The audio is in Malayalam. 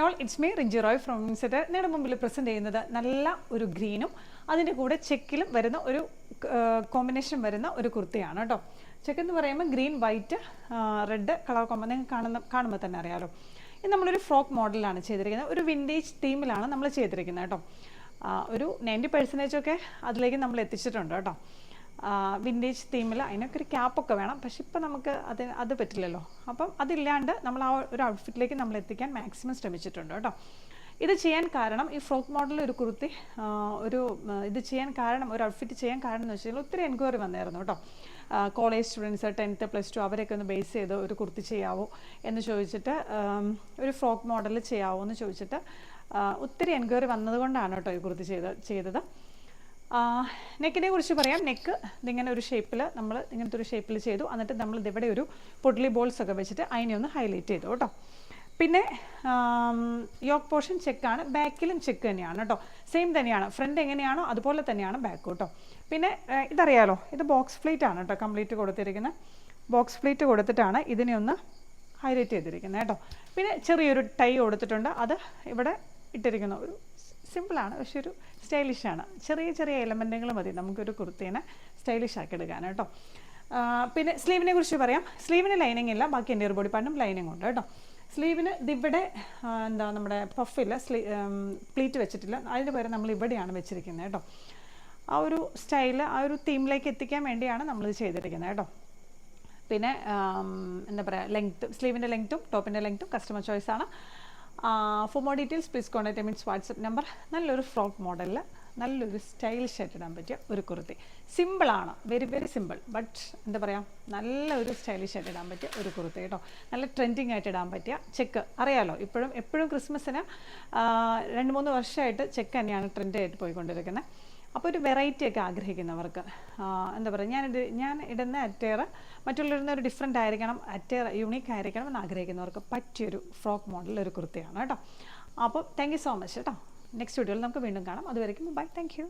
All it's me Rinchi Roy from Inset. നിങ്ങളുടെ മുമ്പിൽ പ്രസൻറ്റ് ചെയ്യുന്നത് നല്ല ഒരു ഗ്രീനും അതിൻ്റെ കൂടെ ചെക്കിലും വരുന്ന ഒരു കോമ്പിനേഷൻ വരുന്ന ഒരു കുർത്തിയാണ് കേട്ടോ. ചെക്ക് എന്ന് പറയുമ്പോൾ green white red colour combo നിങ്ങൾക്ക് കാണുമ്പോൾ തന്നെ അറിയാമല്ലോ. ഇത് നമ്മളൊരു ഫ്രോക്ക് മോഡലാണ് ചെയ്തിരിക്കുന്നത്. ഒരു വിൻറ്റേജ് തീമിലാണ് നമ്മൾ ചെയ്തിരിക്കുന്നത് കേട്ടോ. ഒരു 90% ഒക്കെ അതിലേക്ക് നമ്മൾ എത്തിച്ചിട്ടുണ്ട് കേട്ടോ. വിൻറ്റേജ് തീമിൽ അതിനൊക്കെ ഒരു ക്യാപ്പൊക്കെ വേണം. പക്ഷെ ഇപ്പം നമുക്ക് അത് പറ്റില്ലല്ലോ. അപ്പം അതില്ലാണ്ട് നമ്മൾ ആ ഒരു ഔട്ട്ഫിറ്റിലേക്ക് നമ്മൾ എത്തിക്കാൻ മാക്സിമം ശ്രമിച്ചിട്ടുണ്ട് കേട്ടോ. ഇത് ചെയ്യാൻ കാരണം ഈ ഫ്രോക്ക് മോഡൽ ഒരു കുർത്തി ഇത് ചെയ്യാൻ കാരണം ഒരു ഔട്ട്ഫിറ്റ് ചെയ്യാൻ കാരണം എന്ന് വെച്ച് കഴിഞ്ഞാൽ ഒത്തിരി എൻക്വയറി വന്നായിരുന്നു കേട്ടോ. കോളേജ് സ്റ്റുഡൻസ് 10th +2 അവരെയൊക്കെ ഒന്ന് ബേസ് ചെയ്ത് ഒരു കുർത്തി ചെയ്യാവോ എന്ന് ചോദിച്ചിട്ട്, ഒരു ഫ്രോക്ക് മോഡൽ ചെയ്യാവോ എന്ന് ചോദിച്ചിട്ട് ഒത്തിരി എൻക്വയറി വന്നതുകൊണ്ടാണ് കേട്ടോ ഈ കുർത്തി ചെയ്തത്. നെക്കിനെ കുറിച്ച് പറയാം. നെക്ക് ഇതിങ്ങനെ ഒരു ഷേപ്പിൽ നമ്മൾ ഇങ്ങനത്തെ ഒരു ഷേപ്പിൽ ചെയ്തു. എന്നിട്ട് നമ്മൾ ഇതിവിടെ ഒരു പൊഡ്ലി ബോൾസ് ഒക്കെ വെച്ചിട്ട് അതിനെ ഒന്ന് ഹൈലൈറ്റ് ചെയ്തു കേട്ടോ. പിന്നെ യോക്ക് പോർഷൻ ചെക്കാണ്, ബാക്കിലും ചെക്ക് തന്നെയാണ് കേട്ടോ. സെയിം തന്നെയാണ്, ഫ്രണ്ട് എങ്ങനെയാണോ അതുപോലെ തന്നെയാണ് ബാക്ക് കേട്ടോ. പിന്നെ ഇതറിയാലോ, ഇത് ബോക്സ് പ്ലേറ്റ് ആണ് കേട്ടോ കംപ്ലീറ്റ് കൊടുത്തിരിക്കുന്നത്. ബോക്സ് പ്ലേറ്റ് കൊടുത്തിട്ടാണ് ഇതിനെ ഒന്ന് ഹൈലൈറ്റ് ചെയ്തിരിക്കുന്നത് കേട്ടോ. പിന്നെ ചെറിയൊരു ടൈ കൊടുത്തിട്ടുണ്ട്, അത് ഇവിടെ ഇട്ടിരിക്കുന്നു. ഒരു സിമ്പിളാണ് പക്ഷെ ഒരു സ്റ്റൈലിഷാണ്. ചെറിയ ചെറിയ എലമെൻറ്റുകൾ മതി നമുക്കൊരു കുർത്തീനെ സ്റ്റൈലിഷ് ആക്കി എടുക്കാൻ കേട്ടോ. പിന്നെ സ്ലീവിനെ കുറിച്ച് പറയാം. സ്ലീവിന് ലൈനിങ് ഇല്ല, ബാക്കി എൻ്റെ ഒരു ബോഡി പാർട്ടിനും ലൈനിങ് ഉണ്ട് കേട്ടോ. സ്ലീവിന് ഇതിവിടെ എന്താ നമ്മുടെ പഫില്ല, പ്ലീറ്റ് വെച്ചിട്ടില്ല, അതിന് പകരം നമ്മൾ ഇവിടെയാണ് വെച്ചിരിക്കുന്നത് കേട്ടോ. ആ ഒരു സ്റ്റൈല് ആ ഒരു തീമിലേക്ക് എത്തിക്കാൻ വേണ്ടിയാണ് നമ്മളിത് ചെയ്തിരിക്കുന്നത് കേട്ടോ. പിന്നെ എന്താ പറയുക, ലെങ്ത്തും സ്ലീവിൻ്റെ ലെങ്ത്തും ടോപ്പിൻ്റെ ലെങ്ത്തും കസ്റ്റമർ ചോയ്സാണ്. For more details please contact means WhatsApp number. നല്ലൊരു ഫ്രോക്ക് മോഡലിൽ നല്ലൊരു സ്റ്റൈലിഷ് ആയിട്ട് ഇടാൻ പറ്റിയ ഒരു കുർത്തി. സിമ്പിളാണ്, വെരി വെരി സിമ്പിൾ, ബട്ട് എന്താ പറയുക, നല്ലൊരു സ്റ്റൈലിഷ് ആയിട്ട് ഇടാൻ പറ്റിയ ഒരു കുർത്തി കേട്ടോ. നല്ല ട്രെൻഡിങ് ആയിട്ട് ഇടാൻ പറ്റിയ ചെക്ക് അറിയാമല്ലോ. എപ്പോഴും ക്രിസ്മസിന് 2-3 വർഷമായിട്ട് ചെക്ക് തന്നെയാണ് ട്രെൻഡായിട്ട് പോയിക്കൊണ്ടിരിക്കുന്നത്. അപ്പോൾ ഒരു വെറൈറ്റി ഒക്കെ ആഗ്രഹിക്കുന്നവർക്ക് എന്താ പറയുക, ഞാൻ ഇടുന്ന അറ്റയർ മറ്റുള്ളവരുന്ന ഒരു ഡിഫറെൻ്റ് ആയിരിക്കണം, അറ്റയർ യൂണീക്ക് ആയിരിക്കണം എന്ന് ആഗ്രഹിക്കുന്നവർക്ക് പറ്റിയൊരു ഫ്രോക്ക് മോഡൽ ഒരു കുർത്തിയാണ് കേട്ടോ. അപ്പോൾ താങ്ക് യു സോ മച്ച് കേട്ടോ. നെക്സ്റ്റ് വീഡിയോയിൽ നമുക്ക് വീണ്ടും കാണാം. അതുവരെയ്ക്കും ബൈ, താങ്ക് യു.